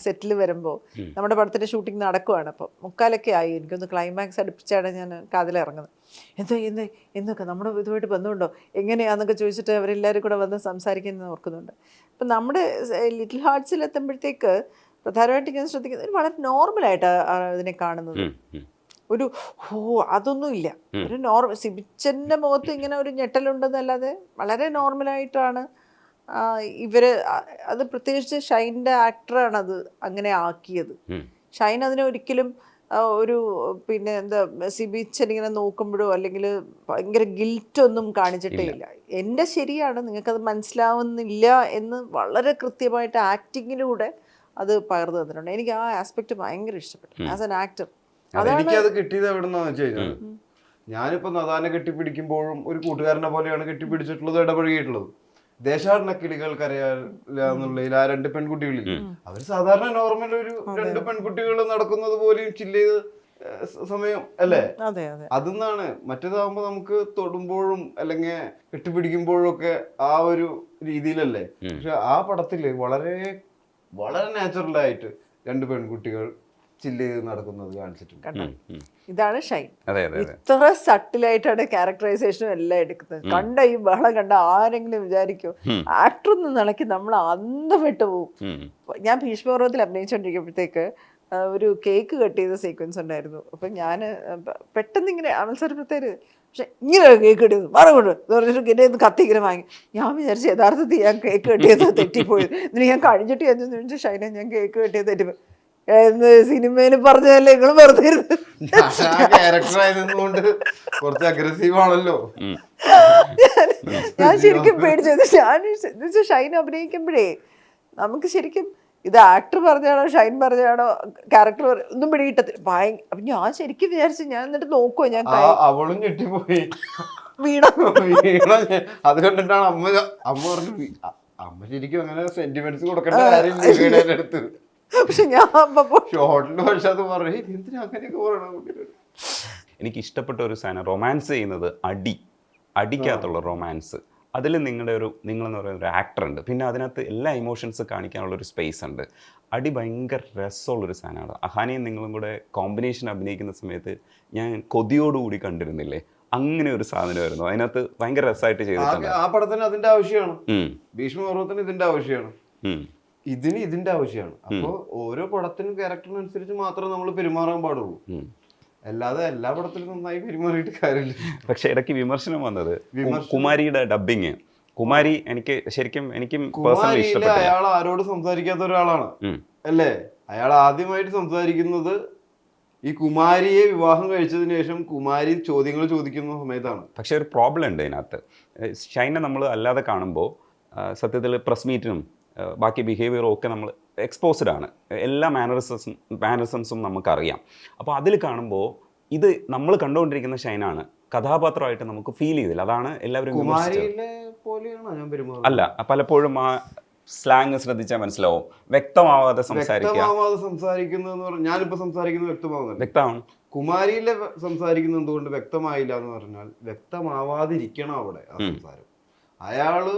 B: സെറ്റിൽ വരുമ്പോൾ നമ്മുടെ പടത്തിൻ്റെ ഷൂട്ടിംഗ് നടക്കുവാണ്. അപ്പോൾ 3:45 ആയി. എനിക്കൊന്ന് ക്ലൈമാക്സ് അടുപ്പിച്ചാണ് ഞാൻ കാതൽ ഇറങ്ങുന്നത്. എന്തൊക്കെ നമ്മുടെ ഇതുമായിട്ട് ബന്ധമുണ്ടോ, എങ്ങനെയാണെന്നൊക്കെ ചോദിച്ചിട്ട് അവരെല്ലാവരും കൂടെ വന്ന് സംസാരിക്കുന്നത് ഓർക്കുന്നുണ്ട്. അപ്പം നമ്മുടെ ലിറ്റിൽ ഹാർട്സിൽ എത്തുമ്പോഴത്തേക്ക് പ്രധാനമായിട്ട് ഞാൻ ശ്രദ്ധിക്കുന്നത് വളരെ നോർമലായിട്ട് ഇതിനെ കാണുന്നത്. ഒരു അതൊന്നും ഇല്ല. ഒരു സിബിച്ചൻ്റെ മുഖത്ത് ഇങ്ങനെ ഒരു ഞെട്ടലുണ്ടെന്നല്ലാതെ വളരെ നോർമലായിട്ടാണ് ഇവര്. അത് പ്രത്യേകിച്ച് ഷൈൻ്റെ ആക്ടറാണ് അത് അങ്ങനെ ആക്കിയത്. ഷൈൻ അതിനെ ഒരിക്കലും ഒരു പിന്നെ സിബിച്ചൻ ഇങ്ങനെ നോക്കുമ്പോഴോ അല്ലെങ്കിൽ ഭയങ്കര ഗിൽറ്റൊന്നും കാണിച്ചിട്ടേ ഇല്ല. എൻ്റെ ശരിയാണ്, നിങ്ങൾക്കത് മനസ്സിലാവുന്നില്ല എന്ന് വളരെ കൃത്യമായിട്ട് ആക്ടിങ്ങിലൂടെ അത് പകർന്നു തന്നിട്ടുണ്ട്. എനിക്ക് ആ ആസ്പെക്ട് ഭയങ്കര ഇഷ്ടപ്പെട്ടു ആസ് ആൻ ആക്ടർ.
A: എനിക്കത് കിട്ടിയത് എവിടെന്നാന്ന് വെച്ച് കഴിഞ്ഞാൽ, ഞാനിപ്പോ നദാനെ കെട്ടിപ്പിടിക്കുമ്പോഴും ഒരു കൂട്ടുകാരനെ പോലെയാണ് കെട്ടിപ്പിടിച്ചിട്ടുള്ളത്, ഇടപഴകിയിട്ടുള്ളത്. ദേശാടന കിളികൾ കരയാല്ല എന്നുള്ളതിൽ ആ 2 പെൺകുട്ടികളിൽ അവർ സാധാരണ നോർമൽ ഒരു 2 പെൺകുട്ടികൾ നടക്കുന്നത് പോലെയും ചില്ല് ചെയ്ത് സമയം അല്ലേ? അതെന്നാണ്. മറ്റേതാകുമ്പോ നമുക്ക് തൊടുമ്പോഴും അല്ലെങ്കിൽ കെട്ടിപ്പിടിക്കുമ്പോഴും ഒക്കെ ആ ഒരു രീതിയിലല്ലേ. പക്ഷെ ആ പടത്തില് വളരെ വളരെ നാച്ചുറലായിട്ട് 2 പെൺകുട്ടികൾ ചില്ല് ചെയ്ത് നടക്കുന്നത് കാണിച്ചിട്ടുണ്ട്.
B: ഇതാണ് ഷൈൻ.
C: അതെ അതെ
B: ഇത്ര സട്ടിലായിട്ടാണ് ക്യാരക്ടറൈസേഷനും എല്ലാം എടുക്കുന്നത്. കണ്ട ഈ ബഹളം കണ്ട ആരെങ്കിലും വിചാരിക്കും ആക്ടർ എന്ന നിലയ്ക്ക് നമ്മൾ അന്തം വിട്ടു പോകും. ഞാൻ ഭീഷ്മപർവ്വത്തിൽ അഭിനയിച്ചോണ്ടിരിക്കുമ്പോഴത്തേക്ക് ഒരു കേക്ക് കട്ട് ചെയ്ത സീക്വൻസ് ഉണ്ടായിരുന്നു. അപ്പൊ ഞാൻ പെട്ടെന്ന് ഇങ്ങനെ അവസരത്തേര് പക്ഷെ ഇങ്ങനെ കേക്ക് കട്ട് ചെയ്തു മറങ്ങോട്ട് പറഞ്ഞിട്ട് ഇങ്ങനെ കത്തി ഇങ്ങനെ വാങ്ങി. ഞാൻ വിചാരിച്ചു യഥാർത്ഥത്തിൽ ഞാൻ കേക്ക് കട്ട് ചെയ്ത് തെറ്റിപ്പോയത്. എന്നിട്ട് ഞാൻ കഴിഞ്ഞിട്ട് ഞാൻ ചോദിച്ചു ഷൈന ഞാൻ കേക്ക് കട്ട് ചെയ്ത് തെറ്റിപ്പോയി. സിനിമയിൽ പറഞ്ഞതല്ലേ നിങ്ങൾ വെറുതെ
A: ക്യാരക്ടറായതുകൊണ്ട് കുറച്ച് അഗ്രസീവ് ആണല്ലോ.
B: ഞാൻ ശരിക്കും പേടിച്ചത്. ഞാൻ ഷൈൻ അഭിനയിക്കുമ്പോഴേ നമുക്ക് ശരിക്കും ഇത് ആക്ടർ പറഞ്ഞാണോ ഷൈൻ പറഞ്ഞാണോ ക്യാരക്ടർ ഒന്നും പിടികിട്ടത്തില്ല. അപ്പൊ ഞാൻ ശരിക്കും വിചാരിച്ചു ഞാൻ എന്നിട്ട് നോക്കുവോ ഞാൻ
A: അവളും ഞെട്ടിപ്പോയി
B: വീണ.
A: അത് കണ്ടിട്ടാണ് അമ്മ പറഞ്ഞു അമ്മ ശരിക്കും അങ്ങനെ സെന്റിമെന്റ്സ് കൊടുക്കേണ്ട കാര്യമില്ല അടുത്ത്.
B: പക്ഷെ ഞാൻ
A: ഷോർട്ടിന് പക്ഷെ അത് പറഞ്ഞു എന്തിനാ അങ്ങനെയൊക്കെ പറയണം.
C: എനിക്ക് ഇഷ്ടപ്പെട്ട ഒരു സാധനം റൊമാൻസ് ചെയ്യുന്നത് അടിക്കകത്തുള്ള റൊമാൻസ്. അതിൽ നിങ്ങളെന്ന് പറയുന്ന ഒരു ആക്ടർ ഉണ്ട്, പിന്നെ അതിനകത്ത് എല്ലാ ഇമോഷൻസ് കാണിക്കാനുള്ളൊരു സ്പേസ് ഉണ്ട്. അടി ഭയങ്കര രസമുള്ളൊരു സാധനമാണ്. അഹാനിയും നിങ്ങളും കൂടെ കോമ്പിനേഷൻ അഭിനയിക്കുന്ന സമയത്ത് ഞാൻ കൊതിയോടുകൂടി കണ്ടിരുന്നില്ലേ, അങ്ങനെ ഒരു സാധനമായിരുന്നു. അതിനകത്ത് ഭയങ്കര രസമായിട്ട് ചെയ്തിട്ടുണ്ട്.
A: ആ പടത്തിന് അതിന്റെ ആവശ്യമാണ്, ഭീഷ്മപർവ്വത്തിന് ഇതിന്റെ ആവശ്യമാണ്, ഇതിന്റെ ആവശ്യമാണ്. അപ്പൊ ഓരോ പടത്തിനും ക്യാരക്ടറിനനുസരിച്ച് മാത്രമേ നമ്മൾ പെരുമാറാൻ പാടുള്ളൂ. അല്ലാതെ എല്ലാ പടത്തിലും നന്നായി പെരുമാറിയിട്ട് കാര്യമില്ല.
C: പക്ഷെ ഇടയ്ക്ക് വിമർശനം വന്നത് കുമാരിയുടെ ഡബിങ്. കുമാരി എനിക്കും പേഴ്സണലി ഇഷ്ടപ്പെട്ടു.
A: അയാൾ ആരോട് സംസാരിക്കാത്ത ഒരാളാണ് അല്ലേ. അയാൾ ആദ്യമായിട്ട് സംസാരിക്കുന്നത് ഈ കുമാരിയെ വിവാഹം കഴിച്ചതിന് ശേഷം കുമാരി ചോദ്യങ്ങൾ ചോദിക്കുന്ന സമയത്താണ്.
C: പക്ഷെ ഒരു പ്രോബ്ലം ഉണ്ട് ഇതിനകത്ത്. ഷൈനെ നമ്മൾ അല്ലാതെ കാണുമ്പോൾ സത്യത്തിൽ പ്രസ് മീറ്റിനും ബാക്കി ബിഹേവിയറും ഒക്കെ നമ്മൾ എക്സ്പോസ്ഡ് ആണ്. എല്ലാ മാനറിസംസും നമുക്കറിയാം. അപ്പോൾ അതിൽ കാണുമ്പോൾ ഇത് നമ്മൾ കണ്ടുകൊണ്ടിരിക്കുന്ന ഷൈനാണ്, കഥാപാത്രമായിട്ട് നമുക്ക് ഫീൽ ചെയ്തില്ല. അതാണ് എല്ലാവരും അല്ല, പലപ്പോഴും ആ സ്ലാങ് ശ്രദ്ധിച്ചാൽ മനസ്സിലാവും, വ്യക്തമാവാതെ
A: സംസാരിക്കുന്നതെന്ന് പറഞ്ഞാൽ ഞാനിപ്പോ സംസാരിക്കുന്നത് വ്യക്തമാണ്. കുമാരിയിലെ സംസാരിക്കുന്നത് എന്തുകൊണ്ട് വ്യക്തമായില്ല എന്ന് പറഞ്ഞാൽ വ്യക്തമാവാതിരിക്കണം അവിടെ ആ സംസാരം. അയാള്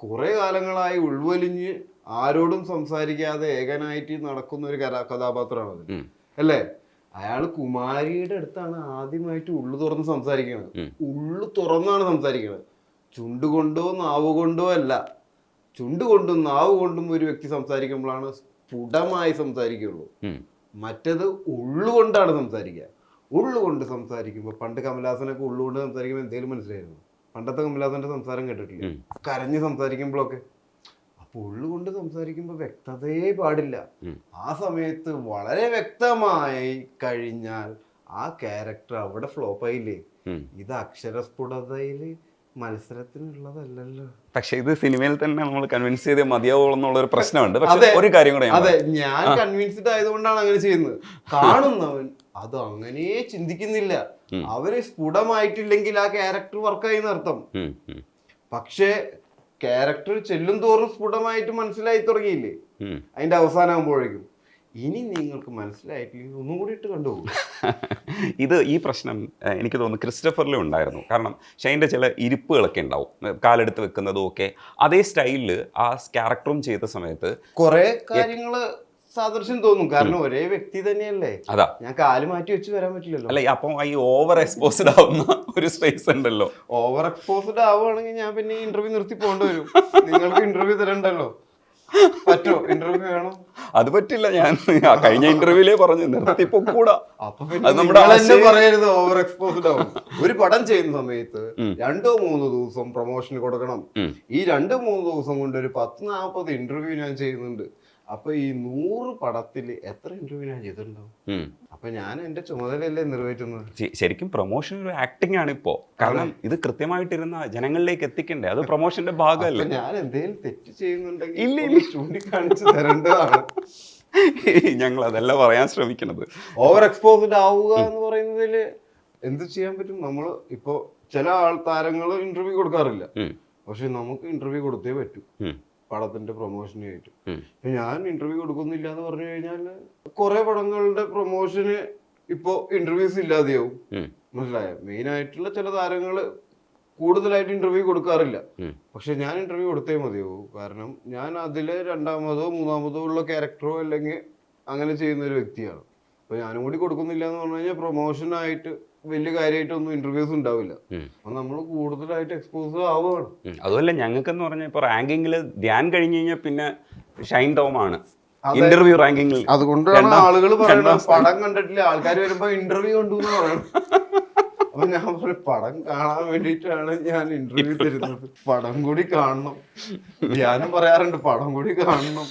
A: കുറെ കാലങ്ങളായി ഉൾവലിഞ്ഞ് ആരോടും സംസാരിക്കാതെ ഏകനായിട്ട് നടക്കുന്ന ഒരു കഥാപാത്രമാണ് അല്ലേ. അയാള് കുമാരിയുടെ അടുത്താണ് ആദ്യമായിട്ട് ഉള്ളു തുറന്ന് സംസാരിക്കുന്നത്. ഉള്ളു തുറന്നാണ് സംസാരിക്കുന്നത്. ചുണ്ടുകൊണ്ടോ നാവ് കൊണ്ടോ അല്ല. ചുണ്ടുകൊണ്ടും നാവ് കൊണ്ടും ഒരു വ്യക്തി സംസാരിക്കുമ്പോഴാണ് സ്ഫുടമായി സംസാരിക്കുള്ളൂ. മറ്റത് ഉള്ളുകൊണ്ടാണ് സംസാരിക്കുക. ഉള്ളുകൊണ്ട് സംസാരിക്കുമ്പോൾ പണ്ട് കമലഹാസനൊക്കെ ഉള്ളുകൊണ്ട് സംസാരിക്കുമ്പോൾ എന്തെങ്കിലും മനസ്സിലായിരുന്നു. പണ്ടത്തെ കമലഹാസന്റെ സംസാരം കേട്ടിട്ടില്ല, കരഞ്ഞ് സംസാരിക്കുമ്പോഴൊക്കെ. അപ്പൊ ഉള്ളുകൊണ്ട് സംസാരിക്കുമ്പോൾ വ്യക്തതയെ പാടില്ല. ആ സമയത്ത് വളരെ വ്യക്തമായി കഴിഞ്ഞാൽ ആ ക്യാരക്ടർ അവിടെ ഫ്ലോപ്പായില്ലേ. ഇത് അക്ഷരസ്ഫുടതയില് മത്സരത്തിനുള്ളതല്ലല്ലോ.
C: പക്ഷെ ഇത് സിനിമയിൽ തന്നെ നമ്മൾ കൺവിൻസ് ചെയ്ത് മതിയാവുള്ളൂ എന്നുള്ളൊരു പ്രശ്നമുണ്ട്. പക്ഷെ ഒരു കാര്യം കൂടെ,
A: അതെ, ഞാൻ കൺവിൻസ്ഡ് ആയതുകൊണ്ടാണ് അങ്ങനെ ചെയ്യുന്നത്. കാണുന്നവൻ അത് അങ്ങനെ ചിന്തിക്കുന്നില്ല. അവര് സ്ഫുടമായിട്ടില്ലെങ്കിൽ ആ ക്യാരക്ടർ വർക്കായി എന്നർത്ഥം. പക്ഷെ ക്യാരക്ടർ ചെല്ലും തോറും സ്ഫുടമായിട്ട് മനസ്സിലായി തുടങ്ങിയില്ലേ അതിന്റെ അവസാനമാകുമ്പോഴേക്കും. ഇനി നിങ്ങൾക്ക് മനസ്സിലായിട്ടില്ലെങ്കിൽ ഒന്നും കൂടി ഇട്ട് കണ്ടുപോകും.
C: ഈ പ്രശ്നം എനിക്ക് തോന്നുന്നു ക്രിസ്റ്റഫറിലും ഉണ്ടായിരുന്നു. കാരണം ഷൈൻ്റെ ചില ഇരിപ്പുകളൊക്കെ ഉണ്ടാവും, കാലെടുത്ത് വെക്കുന്നതും ഒക്കെ അതേ സ്റ്റൈലിൽ ആ ക്യാരക്ടറും ചെയ്ത സമയത്ത്
A: കുറെ കാര്യങ്ങള് സാദൃശ്യം തോന്നും. കാരണം ഒരേ വ്യക്തി തന്നെയല്ലേ.
C: അതാ,
A: ഞാൻ കാല് മാറ്റി വെച്ച് വരാൻ പറ്റില്ലല്ലോ.
C: അല്ല, അപ്പം ഈ ഓവർ എക്സ്പോസ്ഡ് ആവുന്ന ഒരു സ്പേസ് ഉണ്ടല്ലോ.
A: ഓവർ എക്സ്പോസ്ഡ് ആവുകയാണെങ്കിൽ ഞാൻ പിന്നെ ഇന്റർവ്യൂ നിർത്തി പോകേണ്ടി വരും. നിങ്ങൾക്ക് ഇന്റർവ്യൂ തരണ്ടല്ലോ. പറ്റോ? ഇന്റർവ്യൂ വേണം?
C: അത് പറ്റില്ല. ഞാൻ കഴിഞ്ഞ ഇന്റർവ്യൂലേ പറഞ്ഞു നിർത്തിപ്പോകൂടാ.
A: പറയരുത് ഓവർ എക്സ്പോസ്ഡ് ആവും. ഒരു പടം ചെയ്യുന്ന സമയത്ത് 2-3 ദിവസം പ്രൊമോഷന് കൊടുക്കണം. ഈ 2-3 ദിവസം കൊണ്ട് ഒരു 10-40 ഇന്റർവ്യൂ ഞാൻ ചെയ്യുന്നുണ്ട്. അപ്പൊ ഈ 100 പടത്തിൽ എത്ര ഇന്റർവ്യൂ ഞാൻ ചെയ്തിട്ടുണ്ടാവും? അപ്പൊ ഞാൻ എന്റെ ചുമതലയല്ലേ നിർവഹിക്കുന്നത്.
C: ശരിക്കും പ്രൊമോഷൻ ഒരു ആക്ടിംഗ് ആണ് ഇപ്പോ. കാരണം ഇത് കൃത്യമായിട്ടിരുന്ന ജനങ്ങളിലേക്ക് എത്തിക്കണ്ടേ, അത് പ്രൊമോഷന്റെ ഭാഗമല്ലേ.
A: ഞാൻ എന്തെങ്കിലും തെറ്റ് ചെയ്യുന്നുണ്ടെങ്കിൽ ചൂണ്ടിക്കാണിച്ച് തരേണ്ടതാണ്.
C: ഞങ്ങൾ അതല്ല പറയാൻ ശ്രമിക്കുന്നത്.
A: ഓവർ എക്സ്പോസ്ഡ് ആവുക എന്ന് പറയുന്നതില് എന്ത് ചെയ്യാൻ പറ്റും? നമ്മള് ഇപ്പോ ചില താരങ്ങൾ ഇന്റർവ്യൂ കൊടുക്കാറില്ല, പക്ഷെ നമുക്ക് ഇന്റർവ്യൂ കൊടുത്തേ പറ്റൂ പടത്തിന്റെ പ്രൊമോഷനായിട്ട്. ഞാൻ ഇന്റർവ്യൂ കൊടുക്കുന്നില്ല എന്ന് പറഞ്ഞു കഴിഞ്ഞാൽ കുറെ പടങ്ങളുടെ പ്രൊമോഷന് ഇപ്പോ ഇന്റർവ്യൂസ് ഇല്ലാതെയാവും. മനസ്സിലായോ? മെയിൻ ആയിട്ടുള്ള ചില താരങ്ങള് കൂടുതലായിട്ട് ഇന്റർവ്യൂ കൊടുക്കാറില്ല. പക്ഷെ ഞാൻ ഇന്റർവ്യൂ കൊടുത്തേ മതിയാവൂ. കാരണം ഞാൻ അതില് രണ്ടാമതോ മൂന്നാമതോ ഉള്ള ക്യാരക്ടറോ അല്ലെങ്കിൽ അങ്ങനെ ചെയ്യുന്ന ഒരു വ്യക്തിയാണ്. അപ്പൊ ഞാനും കൂടി കൊടുക്കുന്നില്ല എന്ന് പറഞ്ഞു കഴിഞ്ഞാൽ പ്രൊമോഷനായിട്ട് വലിയ കാര്യമായിട്ടൊന്നും ഇന്റർവ്യൂസ് ഉണ്ടാവില്ല. അപ്പൊ നമ്മൾ കൂടുതലായിട്ട് എക്സ്പോസ് ആവുകയാണ്.
C: അതുമല്ല ഞങ്ങൾക്കെന്ന് പറഞ്ഞാൽ ഇപ്പൊ റാങ്കിങ്ങിൽ ധ്യാൻ കഴിഞ്ഞ് കഴിഞ്ഞാൽ പിന്നെ ഷൈൻ ടോം ആണ് ഇന്റർവ്യൂ റാങ്കിങ്ങിൽ.
A: അതുകൊണ്ടാണ് ആളുകൾ പറയുന്നത് പടം കണ്ടിട്ടില്ല, ആൾക്കാർ വരുമ്പോ ഇന്റർവ്യൂ കണ്ടു എന്ന് പറയണം. അപ്പൊ ഞാൻ പറയും പടം കാണാൻ വേണ്ടിയിട്ടാണ് ഞാൻ ഇന്റർവ്യൂ തരുന്നത്, പടം കൂടി കാണണം. ധ്യാനം പറയാറുണ്ട് പടം കൂടി കാണണം.